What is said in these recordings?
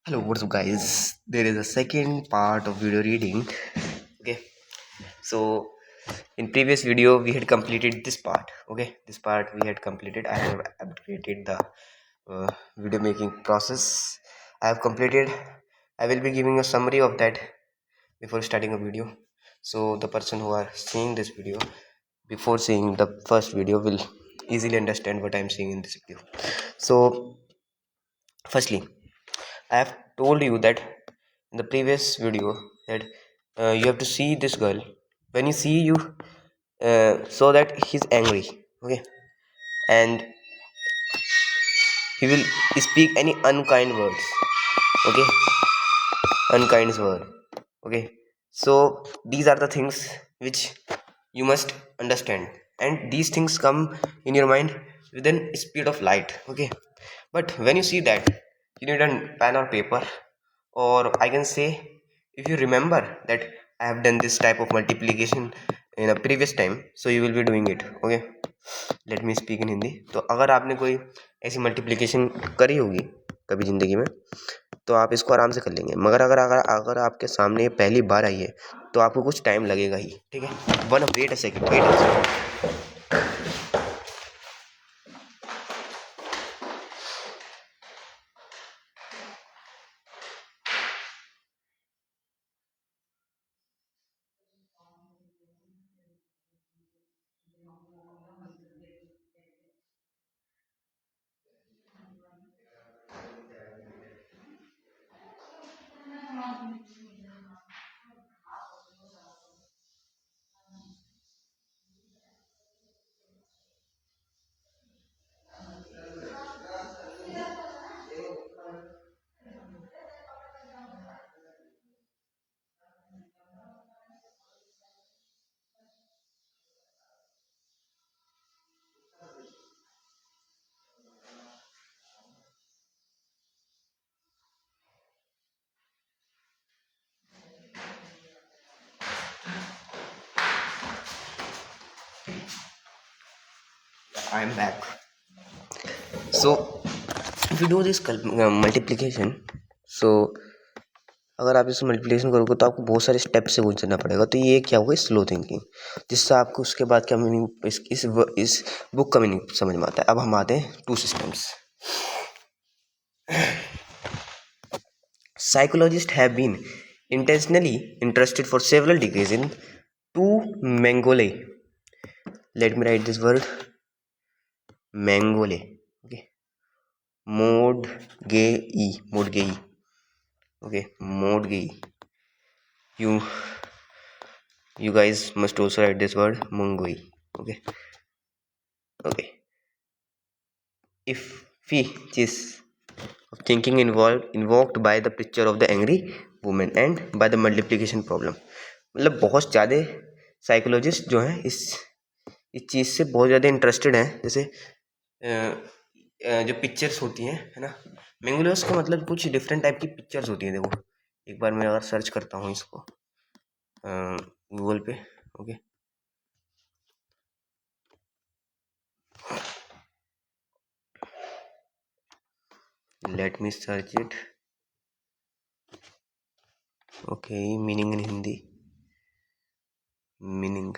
Hello, what's up, guys? There is a second part of video reading. Okay, so in previous video we had completed this part. Okay, this part we had completed. I have updated the video making process. I have completed. I will be giving a summary of that before starting a video. So the person who are seeing this video before seeing the first video will easily understand what I am seeing in this video. So, firstly, I have told you that in the previous video that you have to see this girl. When you see you so that he's angry, okay, and he will speak any unkind words, okay, unkind word, okay. So these are the things which you must understand, and these things come in your mind within speed of light, okay. But when you see that, you need a pen or paper, or I can say, if you remember that I have done this type of multiplication in a previous time, so you will be doing it, okay. Let me speak in Hindi. तो अगर आपने कोई ऐसी multiplication करी होगी कभी ज़िंदगी में, तो आप इसको आराम से कर लेंगे. मगर अगर अगर अगर आपके सामने ये पहली बार आई है, तो आपको कुछ टाइम लगेगा ही, ठीक है. Wait a second, wait a second. I am back. So if you do this multiplication, so अगर आप इसमें मल्टीप्लिकेशन करोगे तो आपको बहुत सारे स्टेप से गुजरना पड़ेगा. तो ये क्या होगा, स्लो थिंकिंग, जिससे आपको उसके बाद क्या मीनिंग इस बुक का मीनिंग समझ में आता है. अब हम आते हैं to systems. Psychologists have been intentionally interested for several decades in two Mengele. Let me write this word, Mengele. Okay, Modgei. Okay, Modgei. You guys must also write this word, Mongoi. Okay. If which is of thinking invoked by the picture of the angry woman and by the multiplication problem. मतलब बहुत ज़्यादा psychologist जो हैं इस चीज़ से बहुत ज़्यादा interested हैं. जैसे जो पिक्चर्स होती हैं, है ना, मेंगुलस का मतलब कुछ डिफरेंट टाइप की पिक्चर्स होती हैं. देखो, एक बार मैं अगर सर्च करता हूँ इसको गूगल पे, okay, late me search it. Okay, meaning in Hindi, meaning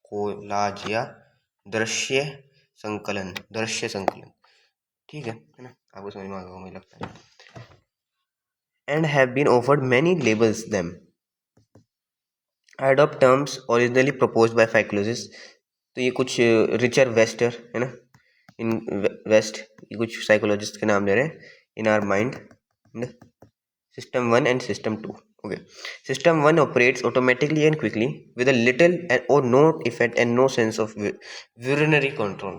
collage या दृश्य संकलन, ठीक है ना, आपको समझ में आ गया मुझे लगता है. And have been offered many labels them adopt terms originally proposed by psychologists. तो ये कुछ रिचर वेस्टर है ना, इन वेस्ट, ये कुछ साइकोलॉजिस्ट के नाम ले रहे हैं. In our mind, system 1 and system 2. Okay, system 1 operates automatically and quickly with a little or no effect and no sense of urinary control.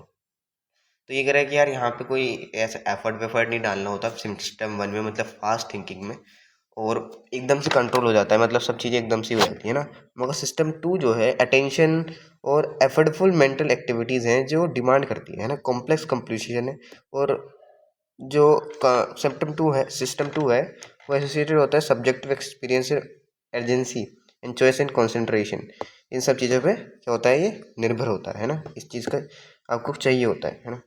तो ये कह रहा है कि यार यहाँ पे कोई ऐसा एफर्ट नहीं डालना होता सिस्टम 1 में, मतलब फास्ट थिंकिंग में, और एकदम से कंट्रोल हो जाता है, मतलब सब चीज़ें एकदम से हो जाती है ना. मगर सिस्टम 2 जो है अटेंशन और एफर्टफुल मेंटल एक्टिविटीज़ हैं जो डिमांड करती है ना, कॉम्प्लेक्स कंप्यूटेशन है. और जो सिस्टम 2 है वो एसोसिएटेड होता है subjective experience, agency and choice and concentration, इन सब चीज़ों पे क्या होता है, ये निर्भर होता है ना, इस चीज़ का आपको चाहिए होता है ना।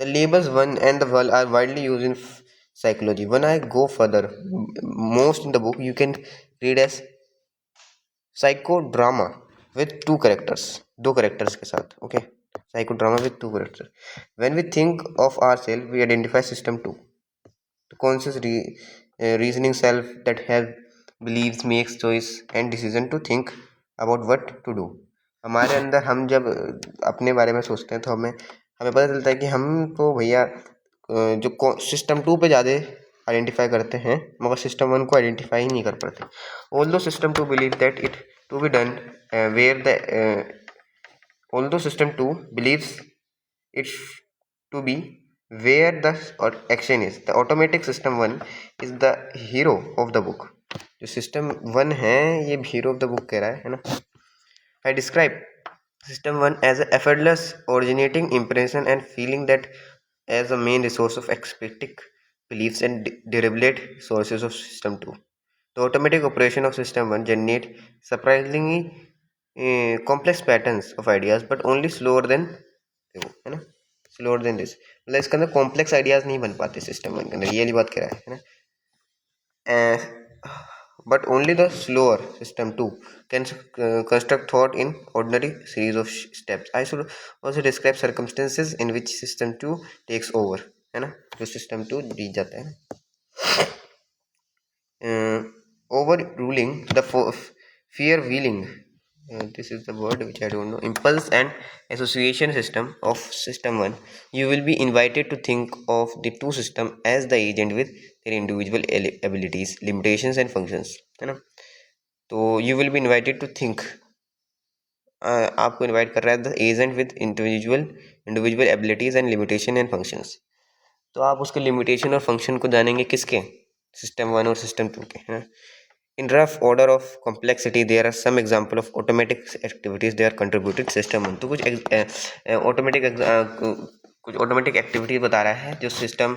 The labels one and the world are widely use in psychology. When I go further, most in the book you can read as psychodrama with two characters, दो characters के साथ, okay, psychodrama with two characters. When we think of ourselves, we identify system two, the conscious reasoning self that has believes, makes choice and decision to think about what to do. हमारे अंदर हम जब अपने बारे में सोचते हैं तो हमें पता चलता है कि हम तो भैया जो सिस्टम टू पे ज़्यादा आइडेंटिफाई करते हैं, मगर सिस्टम वन को आइडेंटिफाई ही नहीं कर पाते. Although system two believe that it to be done where the although system two believes it's to be where the action is, the automatic system one is the hero of the book. जो system one है ये hero of the book कह रहा है ना. I describe system one as a effortless originating impression and feeling that as a main resource of expecting beliefs and deliberate sources of system two. The automatic operation of system one generate surprisingly complex patterns of ideas but only slower than, है ना, slower then this, मतलब इसके अंदर complex ideas नहीं बन पाते system one के अंदर, ये वाली बात कह रहा है ना. But only the slower system two can construct thought in ordinary series of steps. I should also describe circumstances in which system two takes over, है ना, जो सिस्टम टू जीत जाता है ना. Over ruling the fear wheeling, this is the word which I don't know, impulse and association system of system one. You will be invited to think of the two system as the agent with their individual abilities, limitations and functions, है ना. तो you will be invited to think, आपको invite कर रहा है the agent with individual abilities and limitation and functions. तो आप उसके लिमिटेशन और फंक्शन को जानेंगे किसके, सिस्टम वन और सिस्टम टू के, है ना. In rough order of complexity, there are some example of automatic activities they are contributed system one. तो कुछ ऑटोमेटिक एक्टिविटी बता रहा है जो सिस्टम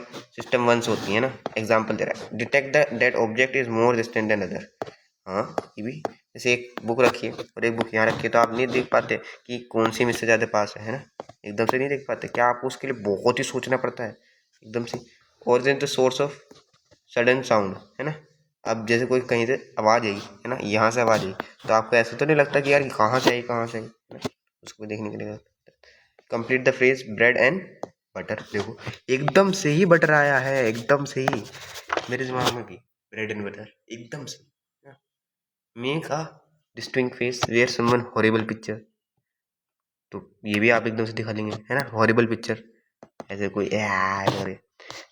वन से होती है ना. एग्जाम्पल दे रहा है, detect that object is more distant than other. हाँ, ये भी जैसे एक बुक रखिए और एक बुक यहाँ रखिए तो आप नहीं देख पाते कि कौन सी में से ज़्यादा पास है ना, एकदम से नहीं देख पाते. क्या आपको उसके लिए बहुत ही सोचना पड़ता है एकदम से. Origin the source of sudden sound, है ना. अब जैसे कोई कहीं से आवाज़ आई, है ना, यहाँ से आवाज़ आई तो आपको ऐसा तो नहीं लगता कि यार कहाँ से आई, है ना, उसको देखने के लिए. Complete the phrase bread and butter. देखो एकदम से ही बटर आया है, एकदम से ही मेरे दिमाग में भी ब्रेड एंड बटर एकदम से. Make a distinct face where someone horrible picture. तो ये भी आप एकदम से दिखा लेंगे, है ना, हॉरिबल पिक्चर ऐसे कोई.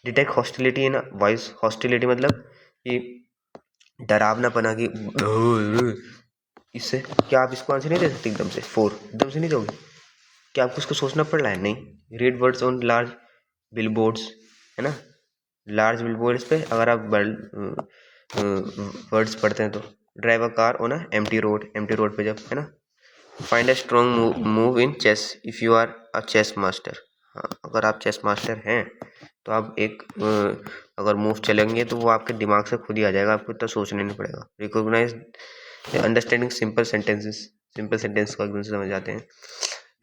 डिटेक्ट हॉस्टिलिटी इन वॉइस. हॉस्टिलिटी मतलब ये डरावनापना की. इससे क्या आप इसको आंसर नहीं दे सकते एकदम से, एकदम से नहीं दोगे, क्या आपको उसको सोचना पड़ रहा है. नहीं. Read words on large billboards, है ना. लार्ज बिलबोर्ड्स पे अगर आप वर्ड्स पढ़ते हैं तो drive a car on a empty road पे जब, है ना. Find a strong move in chess if you are a chess master. हाँ, अगर आप चेस मास्टर हैं तो आप एक अगर मूव चलेंगे तो वो आपके दिमाग से खुद ही आ जाएगा, आपको इतना सोचना नहीं पड़ेगा. रिकॉग्नाइज अंडरस्टैंडिंग सिंपल सेंटेंस को एकदम से समझ जाते हैं.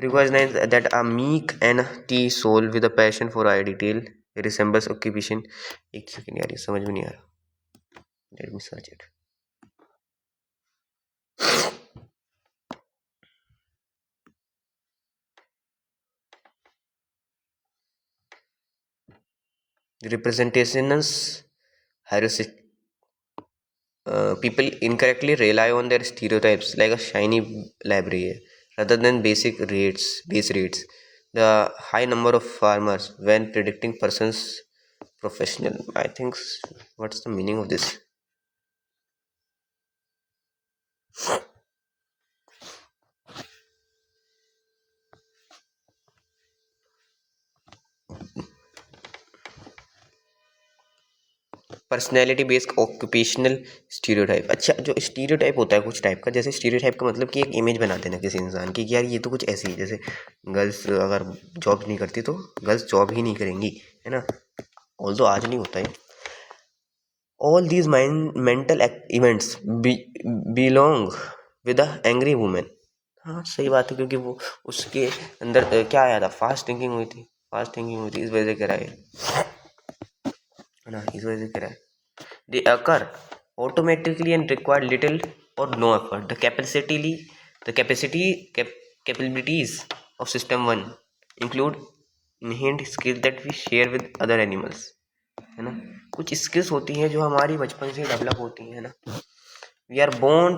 Recognise that a meek and T soul with a passion for I detail resembles occupation. एक सेकेंड यार, ये समझ में नहीं आ रहा, let me search it. Representations heuristic. People incorrectly rely on their stereotypes like a shiny library rather than base rates. The high number of farmers when predicting persons professional. I think what's the meaning of this? Personality based occupational stereotype. अच्छा, जो stereotype होता है कुछ type का, जैसे stereotype का मतलब कि एक इमेज बना देना किसी इंसान की कि यार ये तो कुछ ऐसी है, जैसे गर्ल्स अगर जॉब नहीं करती तो गर्ल्स जॉब ही नहीं करेंगी, है ना. ऑल्दो आज नहीं होता है, all these mental events belong with a angry women. हाँ सही बात है, क्योंकि वो उसके अंदर क्या आया था, फास्ट थिंकिंग हुई थी, इस वजह से कह रहा है ना, इस वजह से कह रहा है। They occur automatically and require little or no effort. Capabilities of System 1 include inherent skills that we share with other animals, है ना। कुछ स्किल्स होती हैं जो हमारी बचपन से डेवलप होती हैं ना। We are born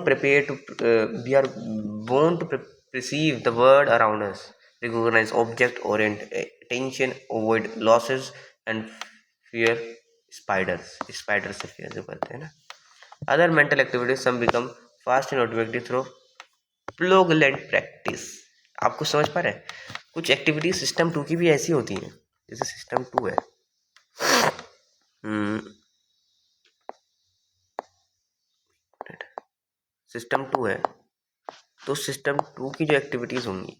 to perceive the world around us, recognize object, orient attention, avoid losses and fear spiders से fear जो करते हैं ना। Other mental activities some become fast and automatic through prolonged practice. आपको समझ पा रहे हैं, कुछ एक्टिविटी सिस्टम 2 की भी ऐसी होती हैं, जैसे सिस्टम 2 है, सिस्टम 2 है, तो सिस्टम 2 की जो एक्टिविटीज़ होंगी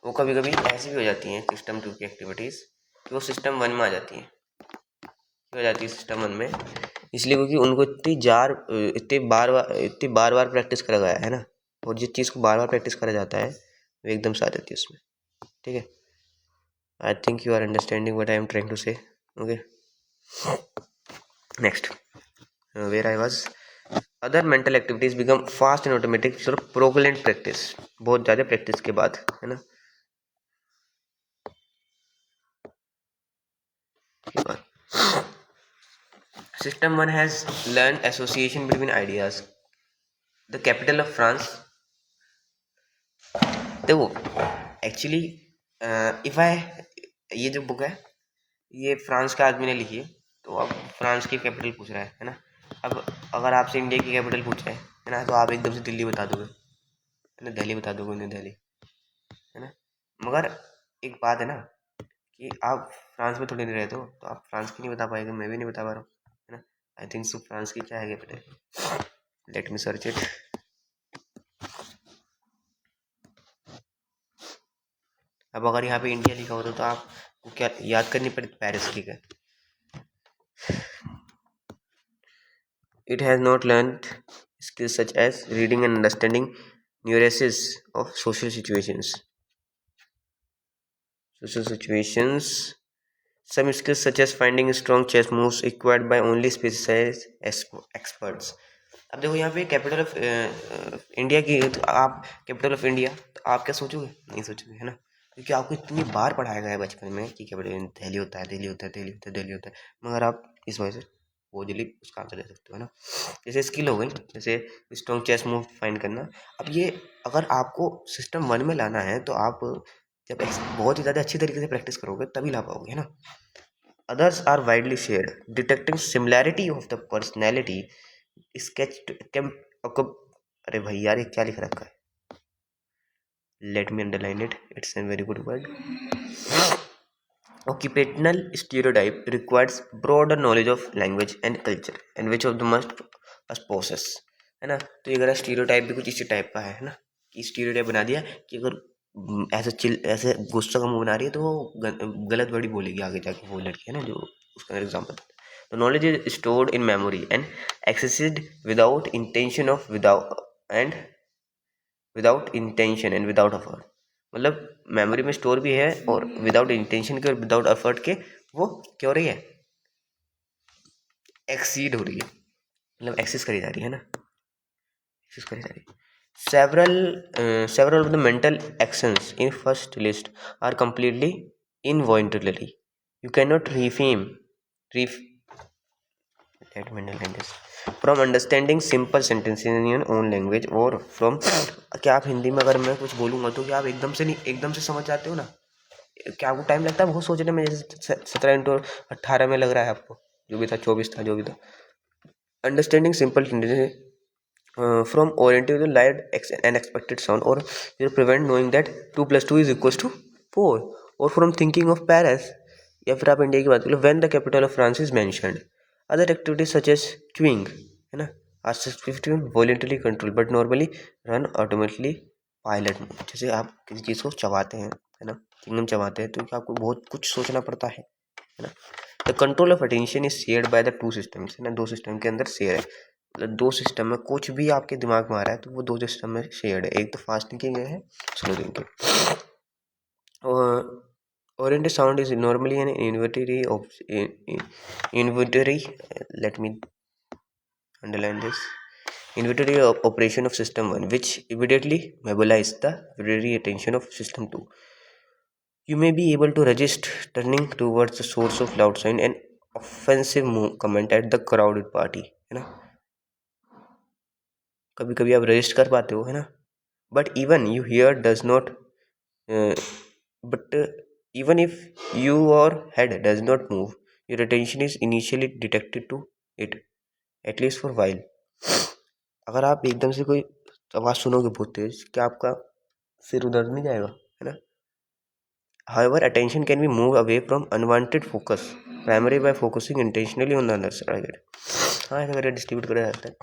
वो कभी कभी ऐसी भी हो जाती हैं सिस्टम 2 की एक्टिविटीज़ कि वो सिस्टम 1 में आ जाती हैं, सिस्टम 1 में, इसलिए क्योंकि उनको इतनी बार बार प्रैक्टिस करा गया है ना, और जिस चीज़ को बार बार प्रैक्टिस करा जाता है वो एकदम से आ जाती है उसमें। ठीक है, I think you are understanding what I am trying to say. Okay, next where I was. Other mental activities become fast and automatic through prolonged practice, बहुत ज़्यादा प्रैक्टिस के बाद, है ना। System 1 has learn association between ideas. The capital of France, देखो actually if I, ये जो book है ये फ्रांस के आदमी ने लिखी है, तो अब फ्रांस की कैपिटल पूछ रहा है ना। अब अगर आपसे इंडिया की कैपिटल पूछे है ना, तो आप एकदम से दिल्ली बता दोगे, है ना, दिल्ली बता दोगे, नहीं दिल्ली, है ना। मगर एक बात है ना कि आप फ्रांस में थोड़ी नहीं रहते हो, तो आप फ्रांस की नहीं बता पाएंगे, मैं भी नहीं बता पा रहा हूँ, है ना। आई थिंक सो फ्रांस की क्या है capital, late me search it. अब अगर यहाँ पे इंडिया लिखा होता तो आपको क्या याद करनी पड़ती, पेरिस लिखा है। It has not learned skills such as reading and understanding nuances of social situations. Some skills such as finding strong chess moves acquired by only specialized experts. अब देखो यहाँ पे कैपिटल ऑफ इंडिया की, तो आप capital of India, तो आप क्या सोचोगे, नहीं सोचोगे, है ना, क्योंकि आपको इतनी बार पढ़ाया गया है बचपन में कि कैपिटल दिल्ली होता है, दिल्ली होता है, दिल्ली होता है, दिल्ली होता है, मगर आप इस वजह से वो जल्दी उसका आंसर दे सकते हो, है ना। जैसे स्किल हो गई, जैसे स्ट्रॉन्ग चेस मूव फाइंड करना। अब ये अगर आपको सिस्टम 1 में लाना है तो आप जब बहुत ही ज़्यादा अच्छी तरीके से प्रैक्टिस करोगे तभी ला पाओगे, है ना। Others are widely shared, detecting similarity of the personality sketch came. अरे भाई यार ये क्या लिख रखा है, let me underline it, it's a very good word. Occupational stereotype requires broader knowledge of language and culture, and which of the must possess, है ना। तो ये अगर स्टीरियोटाइप भी कुछ इसी टाइप का है ना, कि स्टीरियोटाइप बना दिया कि अगर ऐसे गुस्सा का मुंह बना रही है तो वो गलत वर्ड ही बोलेगी आगे जाके, वो लड़की है ना जो उसका एग्जाम्पल। तो knowledge is stored in memory and accessed without intention and without effort. मतलब मेमोरी में स्टोर भी है और विदाउट इंटेंशन के और विदाउट एफर्ट के वो क्या हो रही है, एक्सीड हो रही है, मतलब एक्सेस करी जा रही है ना, एक्सेस करी जा रही है। Several of the mental actions in first list are completely involuntary. You cannot refrain from understanding simple sentences in your own language or from, क्या आप हिंदी में अगर मैं कुछ बोलूँगा तो क्या आप एकदम से समझ जाते हो ना, क्या आपको टाइम लगता है वो सोचने में, जैसे 17 इंटू 18 में लग रहा है आपको, जो भी था 24 था, जो भी था। Understanding simple from orienting the light and expected sound, or will prevent knowing that 2 + 2 is equals to 4, or from thinking of Paris, या फिर आप इंडिया की बात करो, when the capital of France is mentioned. Other activities such as chewing, है ना, are substituted voluntarily controlled but normally run automatically pilot mode. जैसे आप किसी चीज़ को चबाते हैं, है ना, चिंगम चबाते हैं, तो आपको बहुत कुछ सोचना पड़ता है ना। The control of attention is shared by the two systems, है ना, दो सिस्टम के अंदर शेयर है, मतलब दो सिस्टम में कुछ भी आपके दिमाग में आ रहा है तो वो दो सिस्टम में शेयर्ड है, एक तो फास्ट थिंकिंग है, slow thinking. Oriented sound is normally an inventory, let me underline this, inventory operation of system 1, which immediately mobilize the very attention of system 2. You may be able to resist turning towards the source of loud sound and offensive comment at the crowded party, है ना, कभी कभी आप resist कर पाते हो, है ना, but even you here does not, but even if your head does not move, your attention is initially detected to it, at least for while. अगर आप एकदम से कोई आवाज़ सुनोगे बहुत तेज, क्या आपका सिर उधर नहीं जाएगा, है ना। However, attention can be moved away from unwanted focus primarily by focusing intentionally on the other target. हाँ, ऐसा करके डिस्ट्रीब्यूट करा जाता है।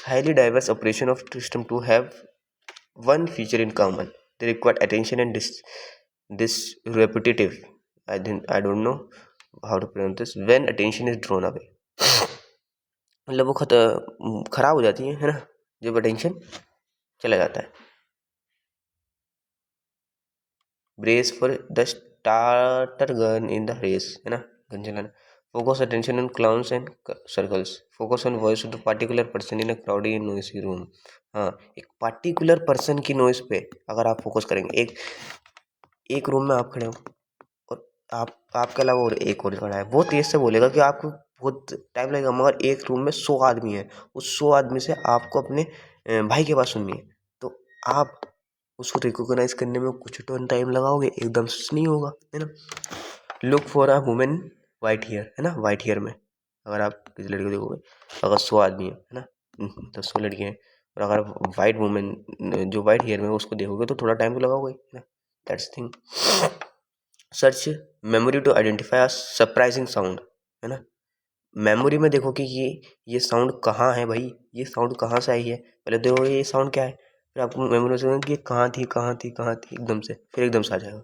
Highly diverse operation of system 2 have one feature in common. They require attention and this repetitive, I don't know how to pronounce this, when attention is drawn away, मतलब वो खराब हो जाती है ना, जब अटेंशन चला जाता है। Brace for the starter gun in the race, है ना, गन चलाना। Focus attention on clowns and circles, focus on voice of the particular person in a crowdy and noisy room. हाँ, एक पार्टिकुलर पर्सन की noise पे अगर आप focus करेंगे, एक रूम में आप खड़े हो और आपके अलावा और एक और खड़ा है, वो तेज से बोलेगा कि आपको बहुत टाइम लगेगा, मगर एक रूम में 100 आदमी है, उस 100 आदमी से आपको अपने भाई के पास सुननी है, तो आप उसको रिकॉग्नाइज करने में कुछ तो टाइम लगाओगे, एकदम से नहीं होगा, है ना। Look for a women white hair, है ना, वाइट हेयर में अगर आप किसी लड़की को देखोगे, अगर 100 आदमी है ना, तो 100 लड़कियाँ हैं, और अगर वाइट वुमेन जो वाइट हेयर में उसको देखोगे तो थोड़ा टाइम तो लगाओगे, है ना, that's thing. Search memory to identify a surprising sound, है ना, मेमोरी में देखो कि ये साउंड कहाँ है भाई, ये साउंड कहाँ से आई है, पहले देखो ये साउंड क्या है, फिर आपको मेमोरी से कि कहाँ थी कहाँ थी कहाँ थी, एकदम से फिर एकदम से आ जाएगा।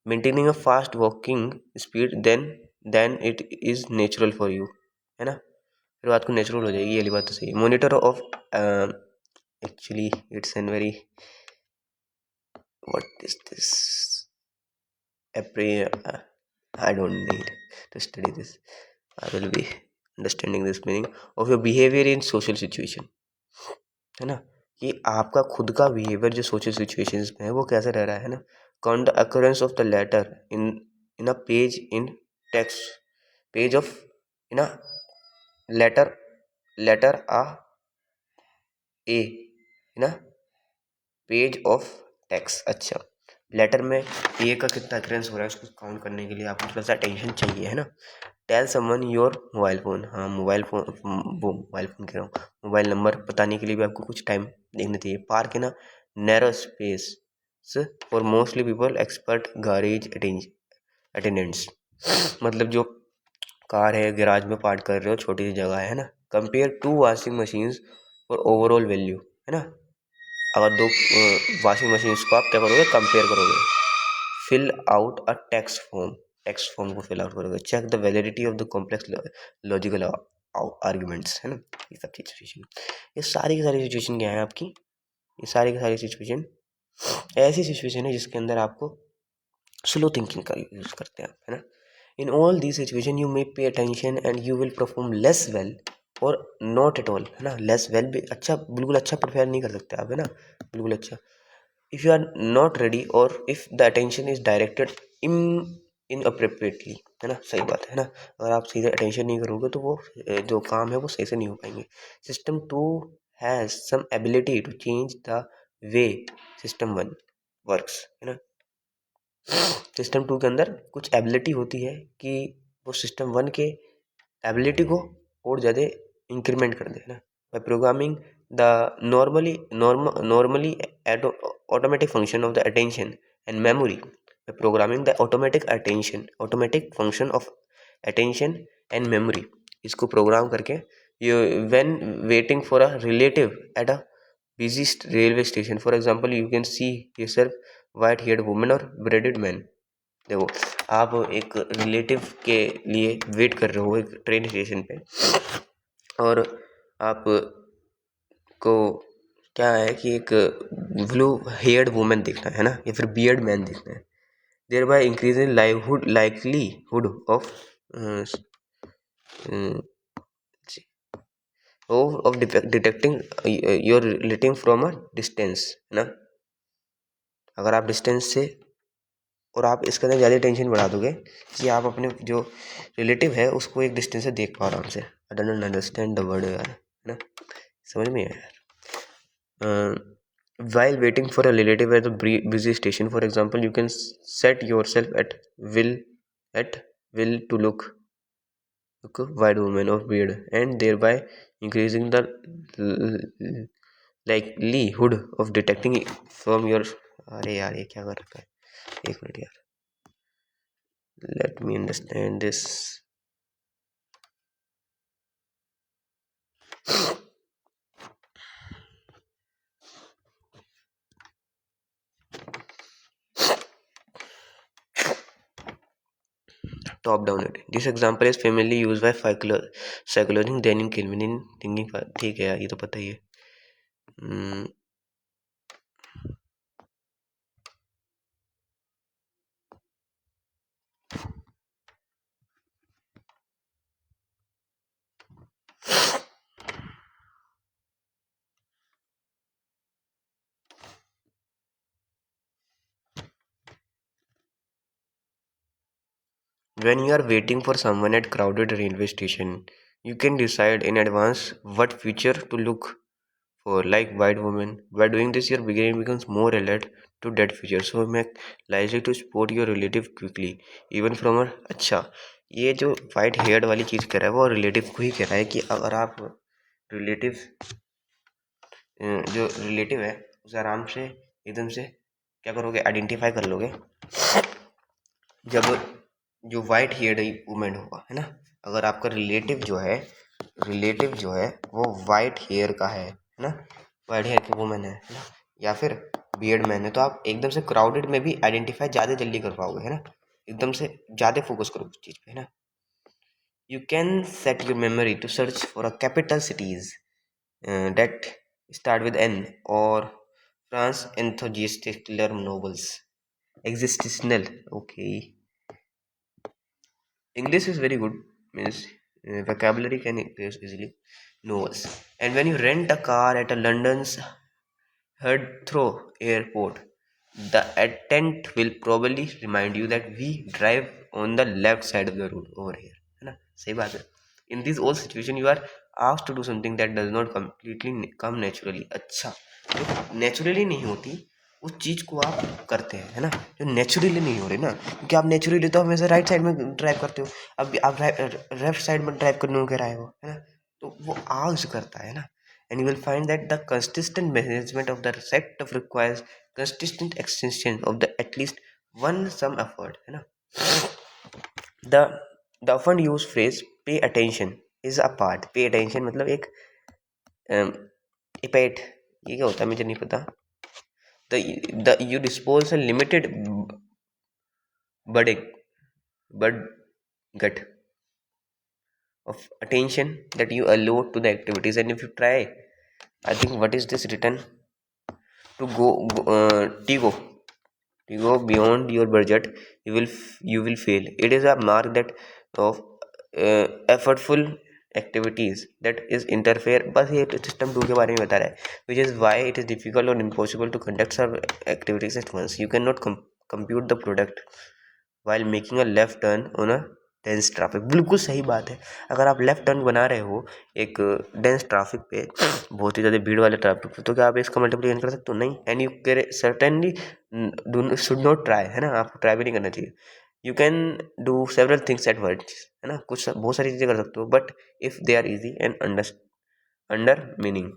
Maintaining a fast walking speed than it is natural for you, है ना, फिर बात को नेचुरल हो जाएगी, ये वाली बात तो सही। Monitor of actually it's an very what is this I don't need to study this. I will be understanding this meaning of your behavior in social situation, है ना, कि आपका खुद का बिहेवियर जो सोशल सिचुएशंस में है वो कैसे रह रहा है ना। Count the occurrence of the letter in a page in text, page of in a letter आ ए, है ना, पेज ऑफ टेक्स्ट। अच्छा, लेटर में ए का कितना अकरेंस हो रहा है उसको काउंट करने के लिए आपको थोड़ा सा अटेंशन चाहिए, है ना। Tell someone your mobile phone, हाँ मोबाइल फ़ोन, वो मोबाइल फ़ोन कह रहा हूँ, मोबाइल नंबर बताने के लिए भी आपको कुछ टाइम देखना चाहिए। Park in a narrow space for mostly people expert garage attendants, मतलब जो कार है गैराज में पार्क कर रहे हो, छोटी सी जगह है ना। Compare to washing machines for overall value, है ना, अगर दो वॉशिंग मशीन्स को आप क्या करोगे, कंपेयर करोगे। Fill out a text form को फिल आउट करोगे। Check the validity of the complex logical arguments, है ना, ये सब सिचुएशन, ये सारी की सारी सिचुएशन क्या है आपकी, ये सारी की सारी सिचुएशन ऐसी सिचुएशन है जिसके अंदर आपको स्लो थिंकिंग का यूज़ करते हैं, है ना। In all the situation you may pay attention and you will perform less well और नॉट एट ऑल, है ना, लेस वेल भी अच्छा, बिल्कुल अच्छा परफॉर्म नहीं कर सकते आप, है ना, बिल्कुल अच्छा। If you are not ready और if the attention is directed inappropriately, है ना, सही बात है ना, अगर आप सीधे अटेंशन नहीं करोगे तो वो जो काम है वो सही से नहीं हो पाएंगे। System 2 has some ability to change the way system 1 works, है ना। सिस्टम 2 के अंदर कुछ एबिलिटी होती है कि वो सिस्टम 1 के एबिलिटी को और ज़्यादा इंक्रीमेंट कर दे, है ना, by programming the normally automatic function of the attention and memory, by programming the automatic function of attention and memory, इसको प्रोग्राम करके you when waiting for a relative at a busy railway station, for example you can see yourself white haired woman or bearded man, देखो, आप एक relative के लिए wait कर रहे हो एक ट्रेन स्टेशन पे, और आप को क्या है कि एक ब्लू हेयर्ड वुमेन दिखना है ना, या फिर बियर्ड मैन दिखना है, thereby increasing likelihood of detecting your relative from a distance, है ना। अगर आप डिस्टेंस से, और आप इसके अंदर ज़्यादा टेंशन बढ़ा दोगे कि आप अपने जो रिलेटिव है उसको एक डिस्टेंस से देख पाओ आराम से। I don't understand the word यार, है ना, समझ में आया यार। while waiting for a relative at a busy station, for example, you can set yourself will at will to look wide woman or beard, and thereby increasing the likelihood of detecting from your। अरे यार ये क्या कर रखा है, एक minute यार, let me understand this। Top down rating, this example is famously used by psychologist Daniel Kilvin in thinking. ठीक है यार, ये तो पता ही है। When you are waiting for someone at crowded railway station, you can decide in advance what feature to look for, like white woman. By doing this, your beginning becomes more alert to that feature, so make likely to spot your relative quickly, even from a। अच्छा, ये जो white heard वाली चीज़ कह रहा है वो relative को ही कह रहा है कि अगर आप रिलेटिव जो रिलेटिव है उसे आराम से एकदम से क्या करोगे, आइडेंटिफाई कर लोगे जब जो वाइट हेयर्ड वुमेन होगा, है ना। अगर आपका रिलेटिव जो है वो वाइट हेयर का है ना, वाइट हेयर की वुमेन है ना, या फिर बियर्ड मैन है, तो आप एकदम से क्राउडेड में भी आइडेंटिफाई ज़्यादा जल्दी कर पाओगे, है ना। एकदम से ज़्यादा फोकस करो उस चीज़ पे, है ना। You can set your memory to search for a capital cities that start with N, or France enthusiastic novels, existential, okay, English is very good, means vocabulary can increase easily, novels. And when you rent a car at a London's Heathrow airport, the attendant will probably remind you that we drive on the left side of the road over here, है ना, सही बात है। In this all situation you are asked to do something that does not completely come naturally। अच्छा, जो naturally नहीं होती उस चीज़ को आप करते हैं, है ना, जो नेचुरली नहीं हो रही ना, क्योंकि आप नेचुरली तो हमेशा राइट साइड में ड्राइव करते हो, अब आप लेफ्ट साइड में ड्राइव करने को कह रहे हो, है ना, तो वो आग करता है ना। And you will find that the consistent management of the receptor requires consistent extension of the at least one some effort, है ना। the the often used phrase pay attention is a part। pay attention मतलब एक इपेट, ये क्या होता है मुझे नहीं पता। the you dispose a limited budget budget of attention that you allot to the activities, and if you try, I think what is this written, to go beyond your budget, you will fail। it is a mark that of effortful activities that is interfere। बस ये system 2 के बारे में बता रहा है, which is why it is difficult or impossible to conduct some activities at once। you cannot compute the product while making a left turn on a dense traffic. बिल्कुल सही बात है, अगर आप लेफ्ट टर्न बना रहे हो एक डेंस ट्रैफिक पे, बहुत ही ज़्यादा भीड़ वाले ट्रैफिक पे, तो क्या आप इसका मल्टीप्लिकेशन कर सकते हो? नहीं। And you can certainly should not try, है ना, आपको ट्राई भी नहीं करना चाहिए। You can do several things at words, है ना, कुछ बहुत सारी चीज़ें कर सकते हो, but if they are easy and under meaning,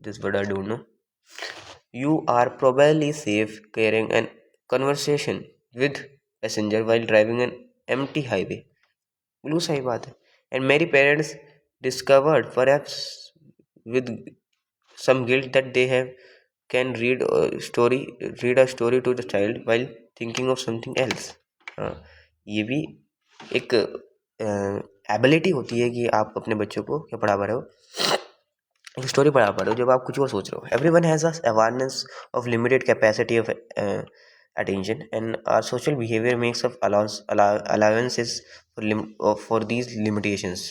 this word I don't know. You are probably safe carrying an conversation with passenger while driving an empty highway। बिल्कुल सही बात है। And many parents discovered perhaps with some guilt that they have can read a story to the child while thinking of something else. हाँ, ये भी एक ability होती है कि आप अपने बच्चों को क्या पढ़ा पा रहे हो, एक स्टोरी पढ़ा पा रहे हो जब आप कुछ और सोच रहे हो. Everyone has a awareness of limited capacity of attention, and our social behavior makes up allowances for these limitations.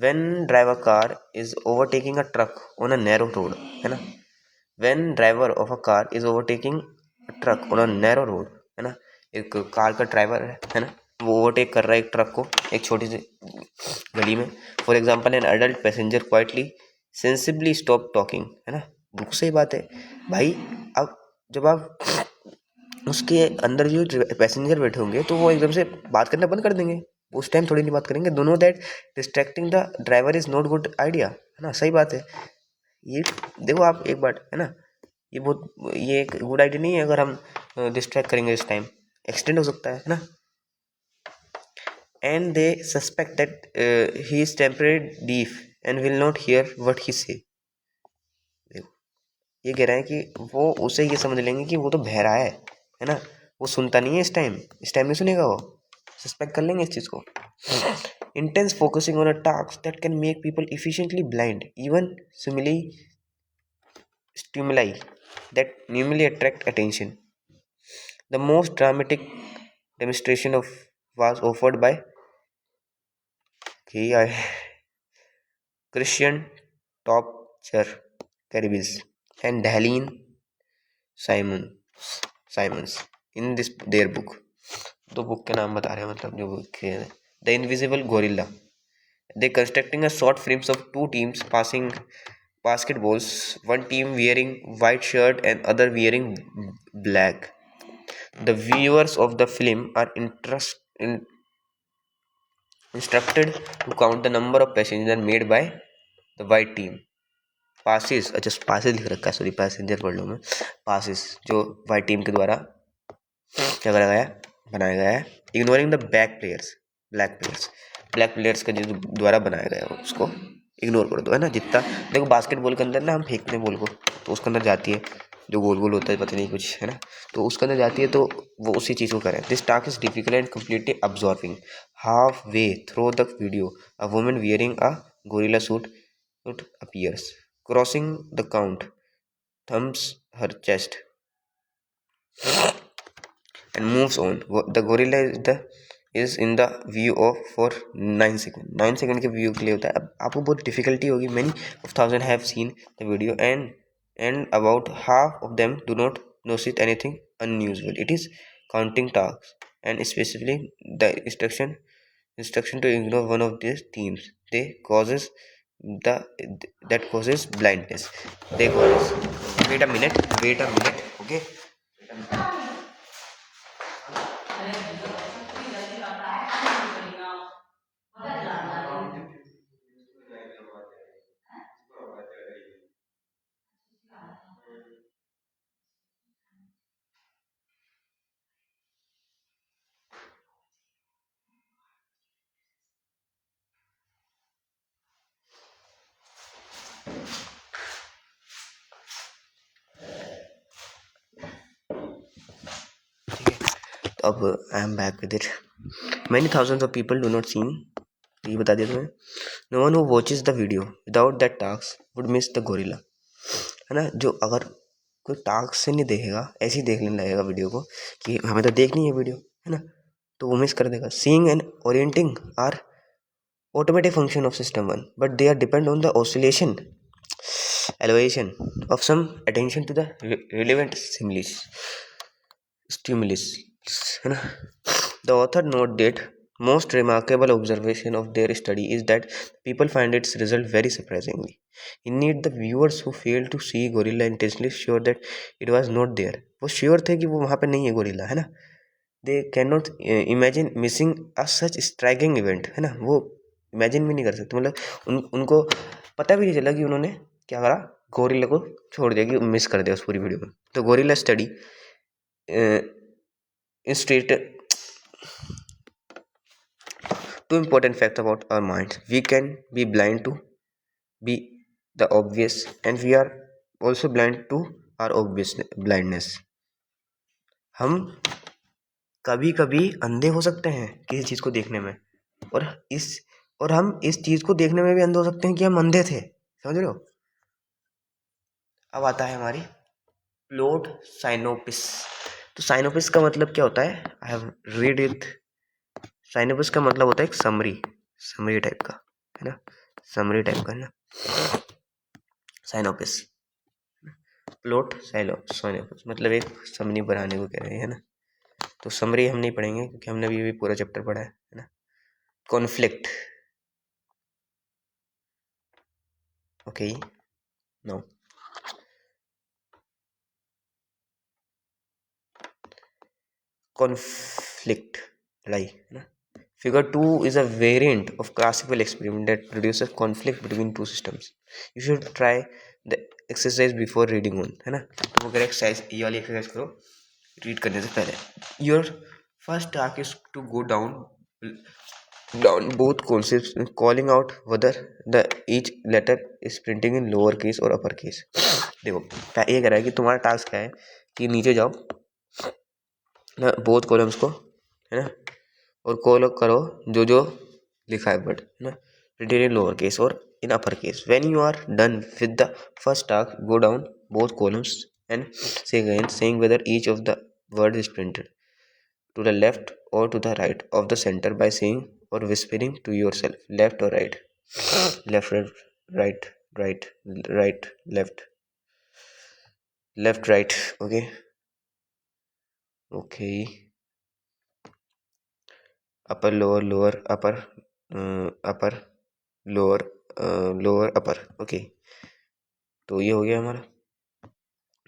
When driver car is overtaking a truck on a narrow road, है ना, when driver of a car is overtaking a truck on a narrow road, है ना, एक car का driver है ना, वो overtake कर रहा है एक ट्रक को एक छोटी सी गली में. For example an adult passenger quietly sensibly stop talking, है ना, बिल्कुल सही बात है भाई. अब जब आप उसके अंदर जो पैसेंजर बैठे होंगे तो वो एकदम से बात करना बंद कर देंगे, उस टाइम थोड़ी नहीं बात करेंगे. दोनों that distracting the driver is not good idea, है ना, सही बात है. ये देखो आप एक बार, है ना, ये एक गुड आइडिया नहीं है अगर हम डिस्ट्रैक्ट करेंगे इस टाइम, एक्सीडेंट हो सकता है ना. And they suspect that he is temporary deaf and will not here what he से. देखो ये कह रहा है कि वो उसे ये समझ लेंगे कि वो तो बहरा है ना, वो सुनता नहीं है इस टाइम नहीं सुनेगा, वो सस्पेक्ट कर लेंगे इस चीज़ को. Intense focusing on a task that can make people efficiently blind even stimuli that normally attract attention. The most dramatic demonstration of was offered by Christian Topcher Caribis and Helene Simons in this their book. दो book के नाम बता रहे हैं, मतलब जो book है. The invisible gorilla. They constructing a short films of two teams passing basketballs, one team wearing white shirt and other wearing black. The viewers of the film are instructed to count the number of passengers made by the white team. Passes, अच्छा passes लिख रखा है, sorry passenger पढ़ लो मैं. Passes जो white team के द्वारा क्या करा गया, बनाया गया है. इग्नोरिंग द ब्लैक प्लेयर्स का जो द्वारा बनाया गया है उसको इग्नोर कर दो, है ना. जितना देखो बास्केटबॉल के अंदर ना हम फेंकते हैं बॉल को तो उसके अंदर जाती है, जो गोल गोल होता है पता नहीं कुछ, है ना, तो उसके अंदर जाती है, तो वो उसी चीज़ को करें. This task is difficult and completely absorbing. Half way through the video a woman wearing a gorilla suit appears, crossing the count, thumbs her chest and moves on. The gorilla is in the view of for 9 seconds. 9 second के view के लिए होता है. अब आपको बहुत difficulty होगी. many of thousand have seen the video and about half of them do not notice anything unusual. It is counting tasks and specifically the instruction to ignore one of these themes. They causes that causes blindness. They cause. Wait a minute. Okay. अब I am back with it. Many thousands of people do not seen, ये बता दिया तुम्हें. No one who watches the video without that task would miss the gorilla, है ना. जो अगर कोई टास्क से नहीं देखेगा, ऐसे ही देखने लगेगा वीडियो को कि हमें तो देखनी है वीडियो, है ना, तो वो मिस कर देगा. Seeing and orienting are automatic function of system 1, but they are depend on the oscillation elevation of some attention to the relevant stimulus, है ना. The author note that most remarkable observation of their study is that people find its result very surprisingly. Indeed, the viewers who failed to see gorilla intentionally sure that it was not there. वो sure थे कि वो वहाँ पे नहीं है gorilla, है ना. They cannot imagine missing a such striking event, है ना. वो इमेजिन भी नहीं कर सकते, मतलब उनको पता भी नहीं चला कि उन्होंने क्या करा, गोरिल्ला को छोड़ दिया कि मिस कर दिया उस पूरी वीडियो में. तो gorilla study illustrate two important facts about our minds. We can be blind to be the obvious and we are also blind to are obvious blindness. हम कभी कभी अंधे हो सकते हैं किसी चीज़ को देखने में, और हम इस चीज़ को देखने में भी अंधे हो सकते हैं कि हम अंधे थे। समझ रहे हो? अब आता है हमारी प्लॉट साइनोपिस। तो साइनोपिस का मतलब क्या होता है? I have read it. Synopsis का मतलब होता है एक समरी टाइप का, है ना, समरी टाइप का, है ना, साइनोपिस। प्लॉट साइनोपिस मतलब एक समरी बनाने को कह रहे हैं, है ना। तो समरी हम नहीं पढ़ेंगे क्योंकि हमने अभी पूरा चैप्टर पढ़ा है ना। कॉन्फ्लिक्ट, ओके, नो, कॉन्फ्लिक्ट, लड़ाई, है ना। Figure 2 is a variant of classical experiment that produces conflict between two systems. You should try the exercise before reading on, है ना। तो वो एक्सरसाइज, ये वाली एक्सरसाइज करो रीड करने से पहले। Your first task is to go down both concepts, calling out whether the each letter is printing in lower case or upper case. देखो ये कह रहा है कि तुम्हारा टास्क क्या है कि नीचे जाओ ना बोथ कॉलम्स को, है ना, और कॉल करो जो जो लिखा है वर्ड, है ना, written in lower case or in upper case. When you are done with the first task, go down both columns and say again, saying whether each of the word is printed to the left or to the right of the center by saying or whispering to yourself, left or right, left, right, right, right, left, left, right. Okay, upper, lower, lower, upper, upper, lower, lower, upper. Okay, तो ये हो गया हमारा।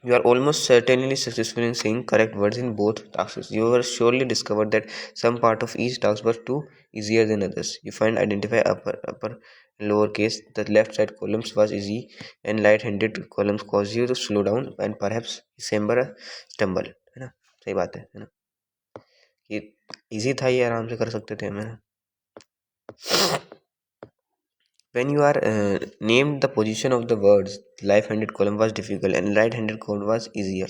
You are almost certainly successful in saying correct words in both tasks. You have surely discovered that some part of each task was too easier than others. You find identify upper and lower case. The left side columns was easy and right-handed columns cause you to slow down and perhaps resemble a stumble, है ना। सही बात है ना, ये easy था, ये आराम से कर सकते थे हम, है ना। When you are named the position of the words, left-handed column was difficult and right-handed column was easier.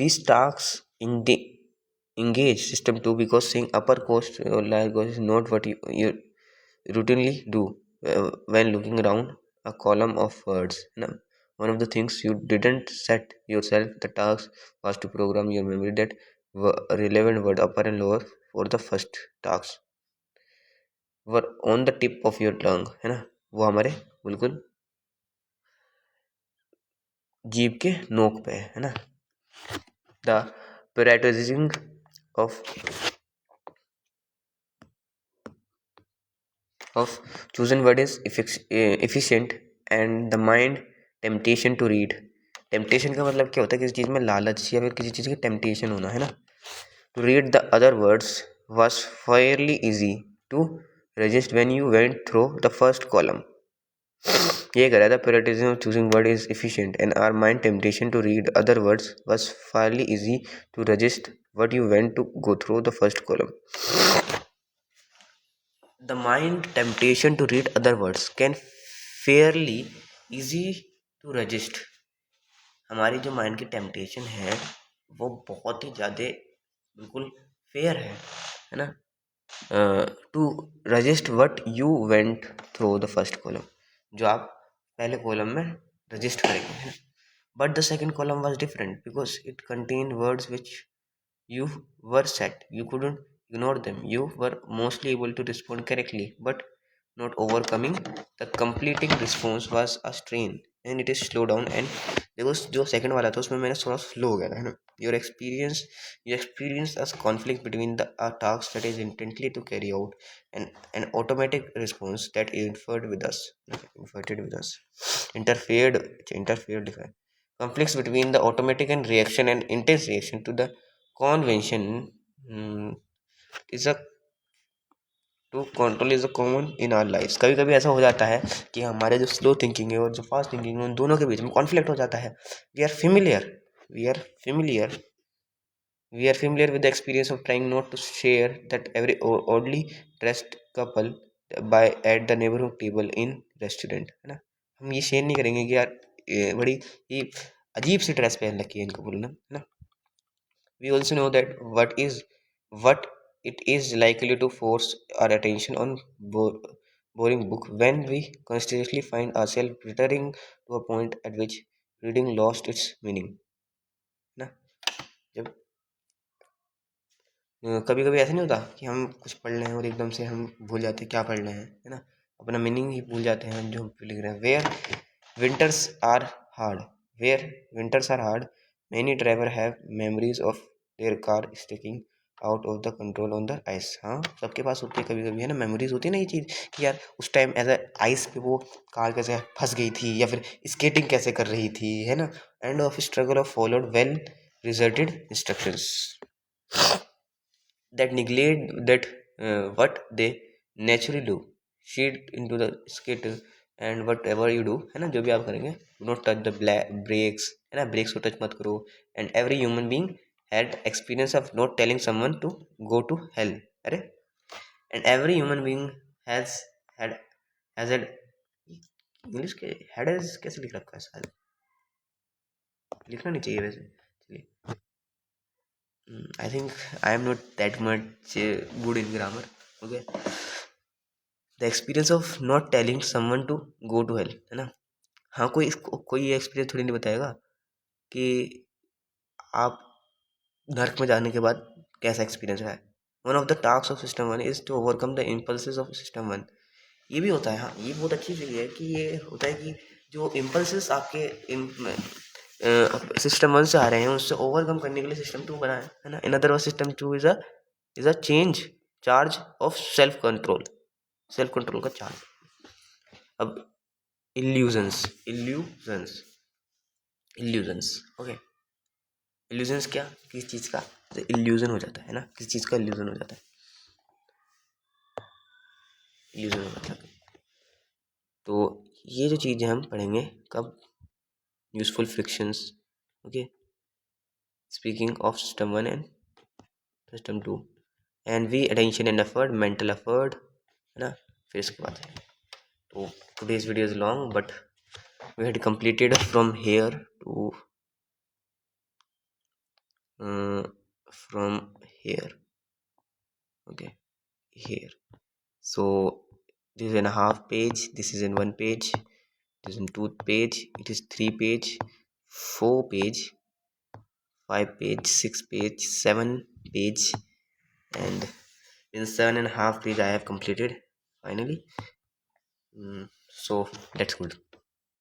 These tasks engage system 2 because saying upper coast or lower coast is not what you routinely do when looking around a column of words. Now, one of the things you didn't set yourself the task was to program your memory that relevant word upper and lower for the first task were on the tip of your tongue, है ना, वो हमारे बिल्कुल जीभ के नोक पे है ना। The prioritising of chosen word is efficient and the mind temptation to read. Temptation का मतलब क्या होता है? किसी चीज़ में लालच या फिर किसी चीज़ की टेम्पटेशन होना, है ना। To read the other words was fairly easy to resist when you went through the first column. ये कह रहा था prioritization of choosing word is efficient and our mind temptation to read other words was fairly easy to resist what you went to go through the first column. The mind temptation to read other words can fairly easy to resist. हमारी जो mind की temptation है वो बहुत ही ज़्यादा बिल्कुल fair है ना। To resist what you went through the first column, जो आप पहले कॉलम में रजिस्ट करेंगे। But the second column was different because it contain words which you were set, you couldn't ignore them, you were mostly able to respond correctly but not overcoming the completing response was a strain and it is slow down and देखो जो second वाला था उसमें मैंने थोड़ा slow हो गया था, है ना। you experience as conflict between the a task that is intently to carry out and an automatic response that interfered लिखा है। conflicts between the automatic and reaction and intense reaction to the convention is a to control is a common in our life. कभी कभी ऐसा हो जाता है कि हमारे जो स्लो थिंकिंग है और जो फास्ट थिंकिंग है उन दोनों के बीच में कॉन्फ्लिक्ट हो जाता है। We are familiar we are familiar we are familiar with the experience of trying not to share that every oddly dressed couple by at the neighbourhood table in restaurant, है ना। हम ये शेयर नहीं करेंगे कि यार बड़ी ही अजीब सी ड्रेस पहन रखी है इनको बोलना, है ना। We also know that what it is likely to force our attention on boring book when we constantly find ourselves returning to a point at which reading lost its meaning, ना। जब कभी कभी ऐसा नहीं होता कि हम कुछ पढ़ रहे हैं और एकदम से हम भूल जाते हैं क्या पढ़ रहे हैं, है ना, अपना मीनिंग ही भूल जाते हैं हम जो लिख रहे हैं। Winters are hard where winters are hard many driver have memories of their car staking out of the control on the ice. हाँ, सबके पास होती है कभी कभी, है ना, मेमोरीज होती है ना ये चीज़ कि यार उस टाइम एज आइस पे वो कार कैसे फंस गई थी या फिर स्केटिंग कैसे कर रही थी, है ना। End of struggle of followed well resulted instructions that neglect that what they naturally do sheet into the skit and whatever you do, है ना, जो भी आप करेंगे, do not touch the brakes, है ना, ब्रेक्स को टच मत करो। and every human being had experience of not telling someone to go to hell, अरे, and every human being had has had English के हेड कैसे लिख रखा है, शायद लिखना नहीं चाहिए वैसे, चलिए। I think I am not that much good in grammar. Okay. The experience of not telling someone to go to hell, है ना। हाँ, कोई एक्सपीरियंस थोड़ी नहीं बताएगा कि आप नर्क में जाने के बाद कैसा एक्सपीरियंस रहा है। One of the task of system one is to overcome the impulses of system one. ये भी होता है, हाँ, ये बहुत अच्छी चीज़ है कि ये होता है कि जो इम्पल्सेस आपके सिस्टम वन से आ रहे हैं उससे ओवरकम करने के लिए सिस्टम टू बना है ना। In other word system two is a charge of self control का चार्ज। अब illusions illusions illusions okay, illusions क्या, किस चीज़ का इल्यूजन हो जाता है ना, किस चीज़ का इल्यूजन हो जाता है, इल्यूजन हो जाता है। तो ये जो चीज़ें हम पढ़ेंगे कब, useful frictions, okay, speaking of system one and system two and we attention and effort, mental effort, है ना। फिर इसके बाद है तो today's video is long but we had completed from here to from here, okay, here. So this is in a half page, this is in 1 page, this is in 2 page, it is 3 page, 4 page, 5 page, 6 page, 7 page, and in 7.5 page I have completed finally. So that's good.